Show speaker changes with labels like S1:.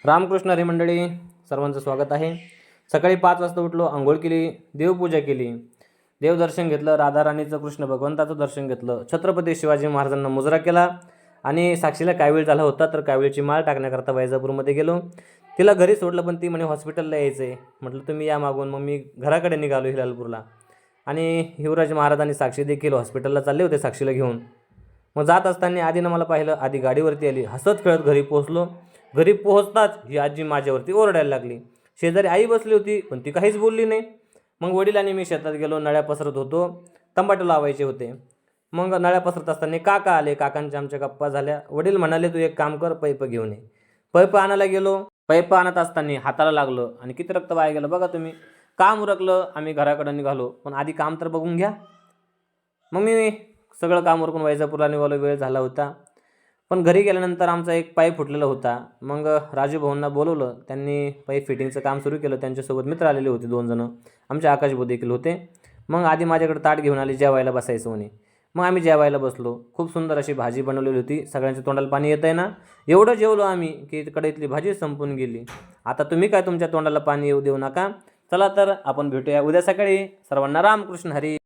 S1: रामकृष्ण हरी मंडळी, सर्वांचं स्वागत आहे. सकाळी 5 वाजता उठलो, अंघोळ केली, देवपूजा केली, देवदर्शन घेतलं, राधा राणीचं, कृष्ण भगवंताचं दर्शन घेतलं, छत्रपती शिवाजी महाराजांना मुजरा केला आणि साक्षीला कावीळ झाला होता तर कावीळची माळ टाकण्याकरता वैजापूरमध्ये गेलो. तिला घरी सोडलं पण ती म्हणे हॉस्पिटलला यायचं आहे. म्हटलं तुम्ही या मागून. मग मी घराकडे निघालो हिलालपूरला आणि युवराज महाराज आणि साक्षी देखील हॉस्पिटलला चालले होते साक्षीला घेऊन. मग जात असताना आधीनं मला पाहिलं, आधी गाडीवरती आली, हसत खेळत घरी पोहोचलो. घरी पोहोचताच ही आजी माझ्यावरती ओरडायला लागली. शेजारी आई बसली होती पण ती काहीच बोलली नाही. मग वडील आणि मी शेतात गेलो, नळ्या पसरत होतो, तंबाटे लावायचे होते. मग नळ्या पसरत असताना काका आले, काकांच्या आमच्या गप्पा झाल्या. वडील म्हणाले तू एक काम कर, पैप घेऊन ये. पैप आणायला गेलो, पैप आणत असताना हाताला लागलं आणि किती रक्त वाया गेलं बघा तुम्ही. काम उरकलं, आम्ही घराकडे निघालो, पण आधी काम तर बघून घ्या. मग मी सगळं काम उरकून वैजापूरला निघालो, वेळ झाला होता. पण घरी गेल्यानंतर आमचा एक पाईप फुटलेला होता. मग राजू भाऊंना बोलवलं, त्यांनी पाईप फिटिंगचं काम सुरू केलं. त्यांच्यासोबत मित्र आलेले होते 2 जण, आमचे आकाश भाऊ देखील होते. मग आधी माझ्याकडे ताट घेऊन आले, जेवायला बसायचं म्हणे. मग आम्ही जेवायला बसलो. खूप सुंदर अशी भाजी बनवलेली होती. सगळ्यांच्या तोंडाला पाणी येत आहे ना. एवढं जेवलो आम्ही की कढईतली भाजी संपून गेली. आता तुम्ही काय तुमच्या तोंडाला पाणी येऊ देऊ नका. चला तर आपण भेटूया उद्या सकाळी. सर्वांना रामकृष्ण हरी.